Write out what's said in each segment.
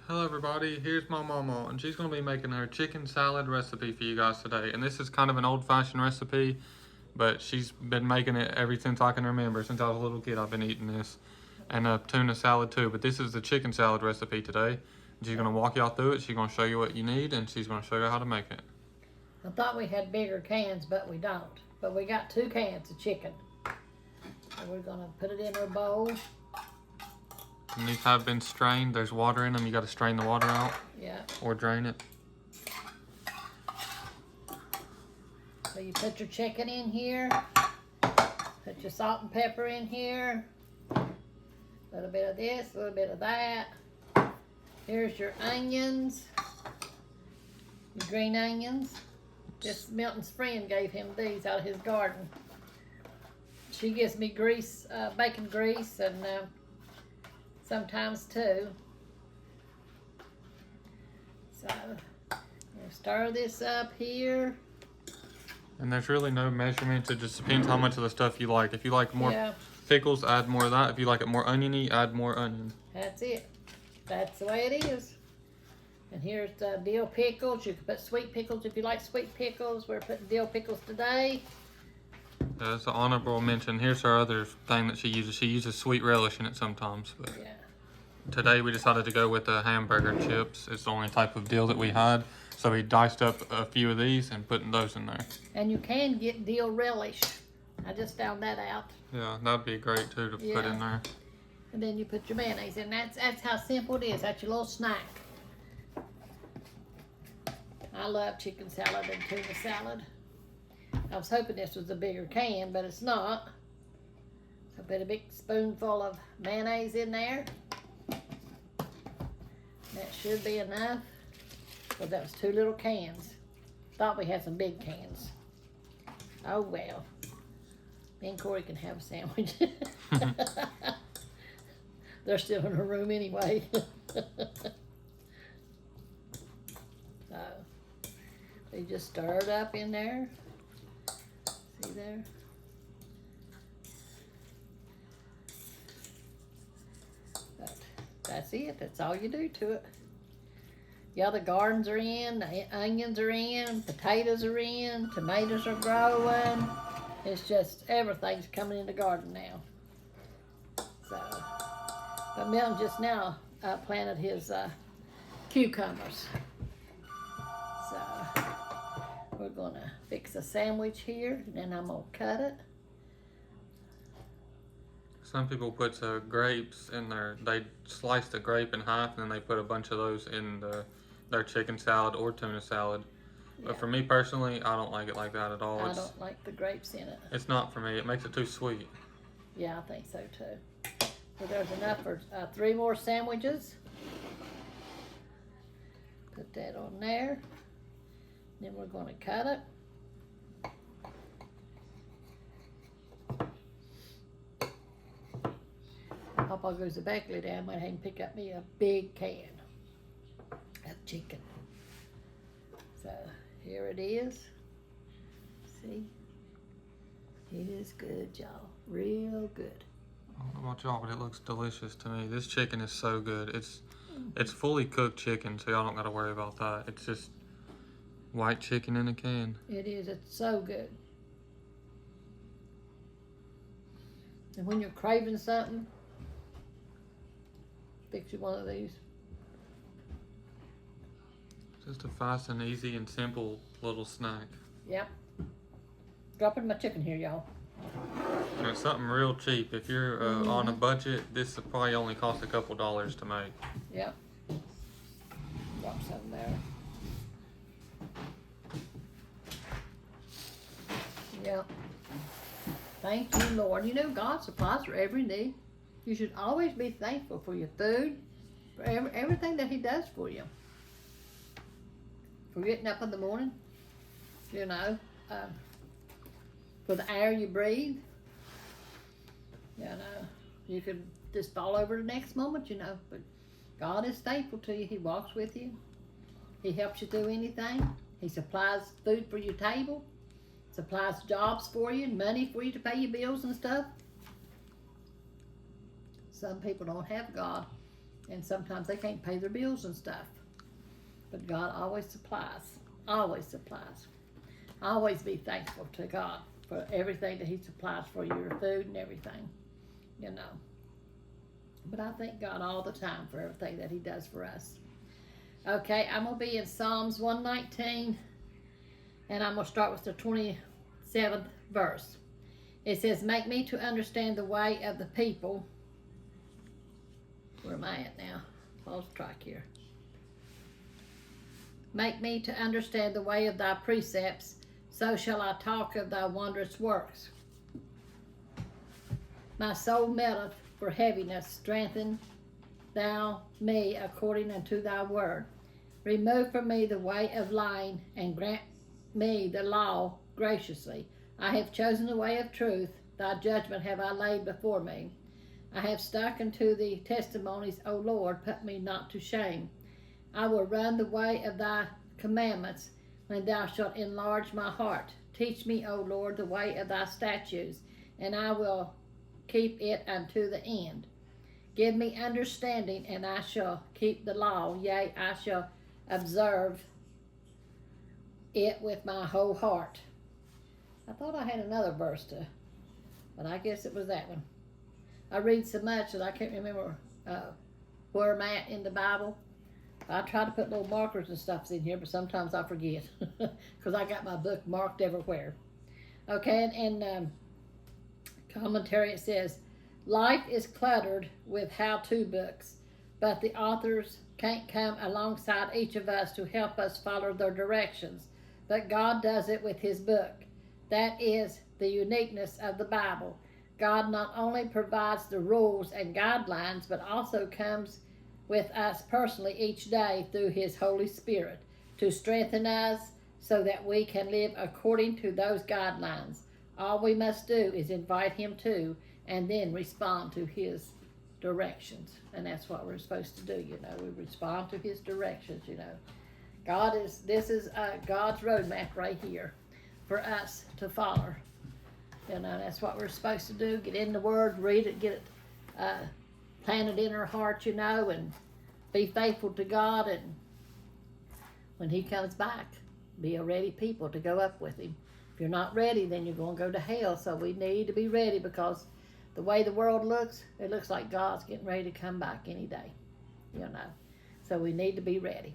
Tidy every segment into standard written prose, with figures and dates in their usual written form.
Hello everybody, here's my Mamaw, and she's going to be making her chicken salad recipe for you guys today. And this is kind of an old-fashioned recipe, but she's been making it ever since I can remember. Since I was a little kid, I've been eating this. And a tuna salad too, but this is the chicken salad recipe today. She's going to walk y'all through it, she's going to show you what you need, and she's going to show you how to make it. I thought we had bigger cans, but we don't. But we got 2 cans of chicken. So we're going to put it in our bowl. And these have been strained. There's water in them. You got to strain the water out. Yeah. Or drain it. So you put your chicken in here. Put your salt and pepper in here. A little bit of this, a little bit of that. Here's your onions. Your green onions. This Milton's friend gave him these out of his garden. She gives me grease, bacon grease, and sometimes too. So we'll stir this up here. And there's really no measurement. It just depends how much of the stuff you like. If you like more pickles, add more of that. If you like it more oniony, add more onion. That's it. That's the way it is. And here's the dill pickles. You can put sweet pickles if you like sweet pickles. We're putting dill pickles today. That's an honorable mention. Here's her other thing that she uses. She uses sweet relish in it sometimes. But yeah. Today we decided to go with the hamburger chips. It's the only type of dill that we had. So we diced up a few of these and putting those in there. And you can get dill relish. I just found that out. Yeah, that'd be great too to put in there. And then you put your mayonnaise in. That's how simple it is. That's your little snack. I love chicken salad and tuna salad. I was hoping this was a bigger can, but it's not. So put a big spoonful of mayonnaise in there. That should be enough. Well, that was 2 little cans. Thought we had some big cans. Oh well. Me and Corey can have a sandwich. They're still in her room anyway. So you just stir it up in there. See there? But that's it. That's all you do to it. Yeah, the gardens are in, the onions are in, potatoes are in, tomatoes are growing. It's just everything's coming in the garden now. So, but Milton just now planted his cucumbers. So we're gonna fix a sandwich here, and then I'm gonna cut it. Some people put grapes in there. They slice the grape in half and then they put a bunch of those in their chicken salad or tuna salad. But for me personally, I don't like it like that at all. I don't like the grapes in it. It's not for me. It makes it too sweet. Yeah, I think so too. So there's enough for 3 more sandwiches. Put that on there. Then we're going to cut it. Papa goes to back lay down. Went ahead and pick up me a big can of chicken. So here it is. See? It is good, y'all. Real good. I don't know about y'all, but it looks delicious to me. This chicken is so good. It's fully cooked chicken, so y'all don't got to worry about that. It's just white chicken in a can. It is. It's so good. And when you're craving something, fix you one of these. Just a fast and easy and simple little snack. Yep. Dropping my chicken here, y'all. And it's something real cheap. If you're on a budget, this will probably only cost a couple dollars to make. Yep. Drop some there. Yep. Thank you, Lord. You know, God supplies for every need. You should always be thankful for your food, for everything that He does for you. For getting up in the morning, you know, for the air you breathe. You know, you could just fall over the next moment, you know, but God is faithful to you. He walks with you. He helps you through anything. He supplies food for your table, supplies jobs for you, and money for you to pay your bills and stuff. Some people don't have God. And sometimes they can't pay their bills and stuff. But God always supplies. Always supplies. Always be thankful to God for everything that He supplies for your food and everything, you know. But I thank God all the time for everything that He does for us. Okay, I'm going to be in Psalms 119, and I'm going to start with the 27th verse. It says, make me to understand the way of the people. Where am I at now? Lost track here. Make me to understand the way of thy precepts, so shall I talk of thy wondrous works. My soul melteth for heaviness, strengthen thou me according unto thy word. Remove from me the way of lying, and grant me the law graciously. I have chosen the way of truth, thy judgment have I laid before me. I have stuck unto the testimonies, O Lord, put me not to shame. I will run the way of thy commandments, when thou shalt enlarge my heart. Teach me, O Lord, the way of thy statutes, and I will keep it unto the end. Give me understanding, and I shall keep the law, yea, I shall observe it with my whole heart. I thought I had another verse but I guess it was that one. I read so much that I can't remember where I'm at in the Bible. I try to put little markers and stuff in here, but sometimes I forget because I got my book marked everywhere. Okay, and commentary it says, life is cluttered with how-to books, but the authors can't come alongside each of us to help us follow their directions, but God does it with His book. That is the uniqueness of the Bible. God not only provides the rules and guidelines, but also comes with us personally each day through His Holy Spirit to strengthen us so that we can live according to those guidelines. All we must do is invite Him to, and then respond to His directions. And that's what we're supposed to do, you know. We respond to His directions, you know. This is God's roadmap right here for us to follow. You know, that's what we're supposed to do. Get in the Word, read it, get it planted in our heart, you know, and be faithful to God. And when He comes back, be a ready people to go up with Him. If you're not ready, then you're going to go to hell. So we need to be ready, because the way the world looks, it looks like God's getting ready to come back any day, you know. So we need to be ready.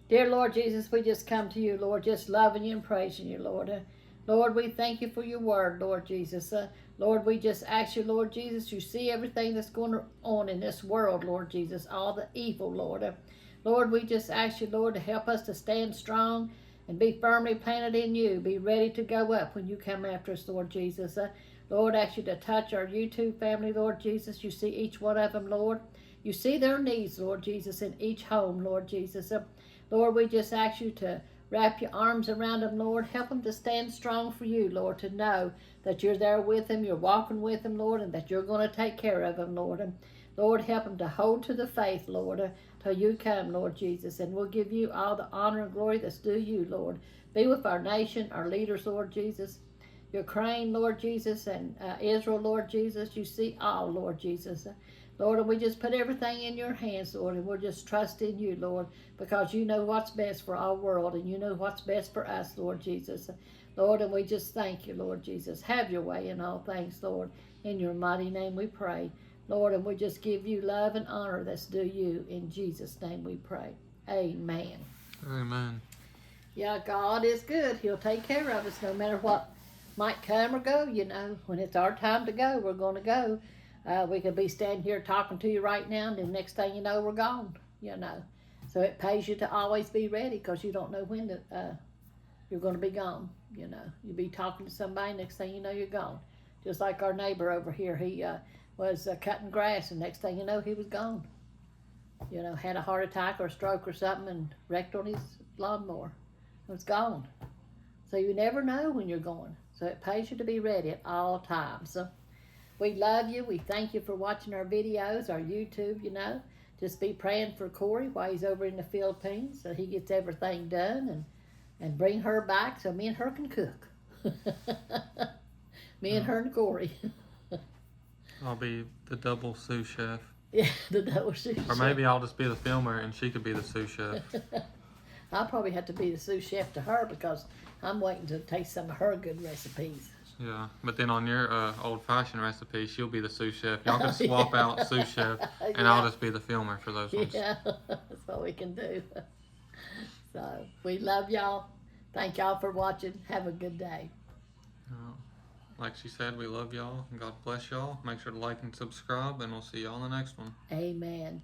Dear Lord Jesus, we just come to you, Lord, just loving you and praising you, Lord. Lord, we thank you for your word, Lord Jesus. Lord, we just ask you, Lord Jesus, you see everything that's going on in this world, Lord Jesus, all the evil, Lord. Lord, we just ask you, Lord, to help us to stand strong and be firmly planted in you. Be ready to go up when you come after us, Lord Jesus. Lord, I ask you to touch our YouTube family, Lord Jesus. You see each one of them, Lord. You see their needs, Lord Jesus, in each home, Lord Jesus. Lord, we just ask you to wrap your arms around them, Lord. Help them to stand strong for you, Lord, to know that you're there with them, you're walking with them, Lord, and that you're going to take care of them, Lord. And Lord, help them to hold to the faith, Lord, till you come, Lord Jesus. And we'll give you all the honor and glory that's due you, Lord. Be with our nation, our leaders, Lord Jesus. Ukraine, Lord Jesus, and Israel, Lord Jesus. You see all, Lord Jesus. Lord, and we just put everything in your hands, Lord, and we're just trusting you, Lord, because you know what's best for our world, and you know what's best for us, Lord Jesus. Lord, and we just thank you, Lord Jesus. Have your way in all things, Lord. In your mighty name we pray, Lord, and we just give you love and honor that's due you. In Jesus' name we pray. Amen. Amen. Yeah, God is good. He'll take care of us no matter what might come or go, you know. When it's our time to go, we're going to go. We could be standing here talking to you right now, and the next thing you know, we're gone, you know. So it pays you to always be ready, because you don't know when you're going to be gone, you know. You'll be talking to somebody, next thing you know, you're gone. Just like our neighbor over here, he was cutting grass, and next thing you know, he was gone. You know, had a heart attack or a stroke or something and wrecked on his lawnmower. It was gone. So you never know when you're going. So it pays you to be ready at all times. So we love you. We thank you for watching our videos, our YouTube, you know. Just be praying for Corey while he's over in the Philippines, so he gets everything done, and bring her back so me and her can cook. Me and her and Corey. I'll be the double sous chef. Yeah, the double sous chef. Or maybe I'll just be the filmer and she could be the sous chef. I'll probably have to be the sous chef to her because I'm waiting to taste some of her good recipes. Yeah, but then on your old-fashioned recipe, she'll be the sous chef. Y'all can swap out sous chef, and I'll just be the filmer for those ones. Yeah, that's what we can do. So, we love y'all. Thank y'all for watching. Have a good day. Like she said, we love y'all. God bless y'all. Make sure to like and subscribe, and we'll see y'all in the next one. Amen.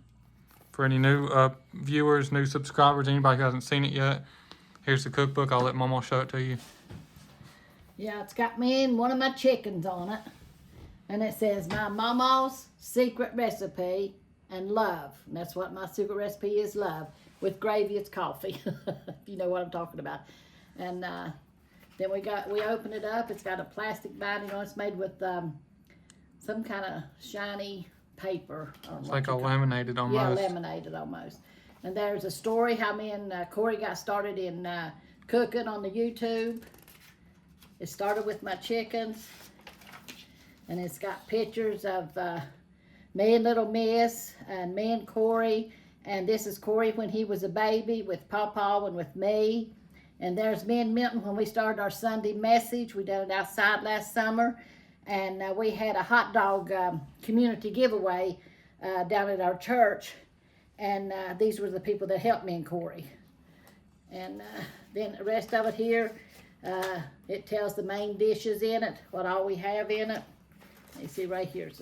For any new viewers, new subscribers, anybody who hasn't seen it yet, here's the cookbook. I'll let Mama show it to you. Yeah, it's got me and one of my chickens on it. And it says, my Mamaw's secret recipe and love. And that's what my secret recipe is, love. With gravy, it's coffee. If you know what I'm talking about. And then we open it up. It's got a plastic binding on it. It's made with some kind of shiny paper. It's like a laminated almost. Yeah, laminated almost. And there's a story how me and Corey got started in cooking on the YouTube. It started with my chickens. And it's got pictures of me and little Miss and me and Corey. And this is Corey when he was a baby with Pawpaw and with me. And there's me and Milton when we started our Sunday message. We did it outside last summer. And we had a hot dog community giveaway down at our church. And these were the people that helped me and Corey. And then the rest of it here, it tells the main dishes in it, what all we have in it. You see right here's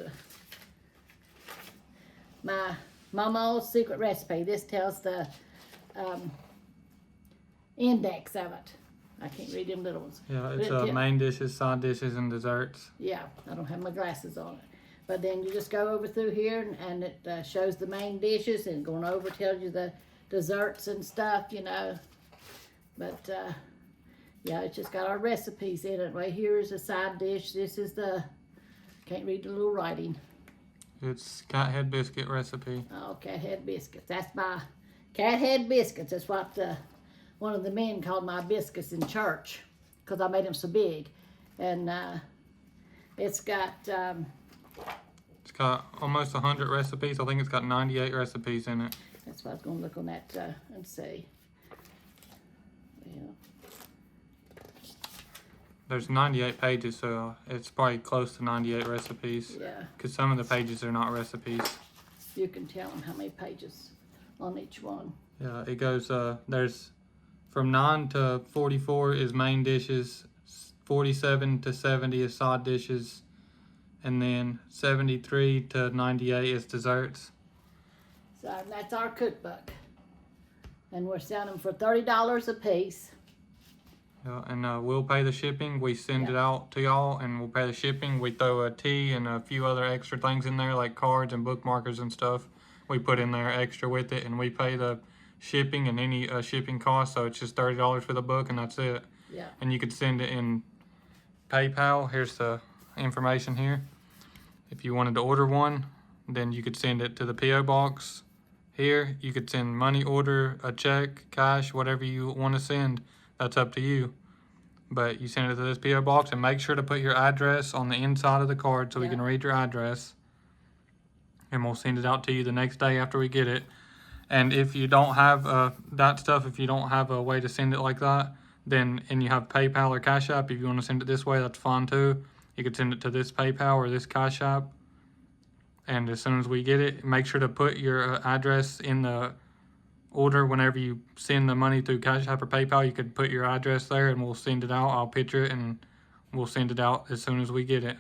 my Mamaw's secret recipe. This tells the index of it. I can't read them little ones. Yeah, it's main dishes, side dishes, and desserts. Yeah, I don't have my glasses on it. But then you just go over through here and it shows the main dishes, and going over tells you the desserts and stuff, you know. But yeah, it's just got our recipes in it. Right here is a side dish. This is the, can't read the little writing. It's cat head biscuit recipe. Oh, cat head biscuits. That's my cat head biscuits. That's what one of the men called my biscuits in church because I made them so big. And it's got almost 100 recipes. I think it's got 98 recipes in it. That's what I was going to look on that and see. Yeah. There's 98 pages, so it's probably close to 98 recipes. Yeah. Because some of the pages are not recipes. You can tell them how many pages on each one. Yeah, it goes, there's from 9 to 44 is main dishes, 47 to 70 is side dishes, and then 73 to 98 is desserts. So that's our cookbook. And we're selling them for $30 a piece. Yeah, and we'll pay the shipping. We send it out to y'all, and we'll pay the shipping. We throw a tea and a few other extra things in there, like cards and bookmarkers and stuff. We put in there extra with it, and we pay the shipping and any shipping costs. So it's just $30 for the book, and that's it. Yeah. And you could send it in PayPal. Here's the information here. If you wanted to order one, then you could send it to the P.O. box here. You could send money order, a check, cash, whatever you want to send. That's up to you. But you send it to this P.O. box, and make sure to put your address on the inside of the card so we can read your address. And we'll send it out to you the next day after we get it. And if you don't have that stuff, if you don't have a way to send it like that, then, and you have PayPal or Cash App, if you want to send it this way, that's fine too. You could send it to this PayPal or this Cash App. And as soon as we get it, make sure to put your address in the order. Whenever you send the money through Cash App or PayPal, you could put your address there, and we'll send it out. I'll picture it, and we'll send it out as soon as we get it.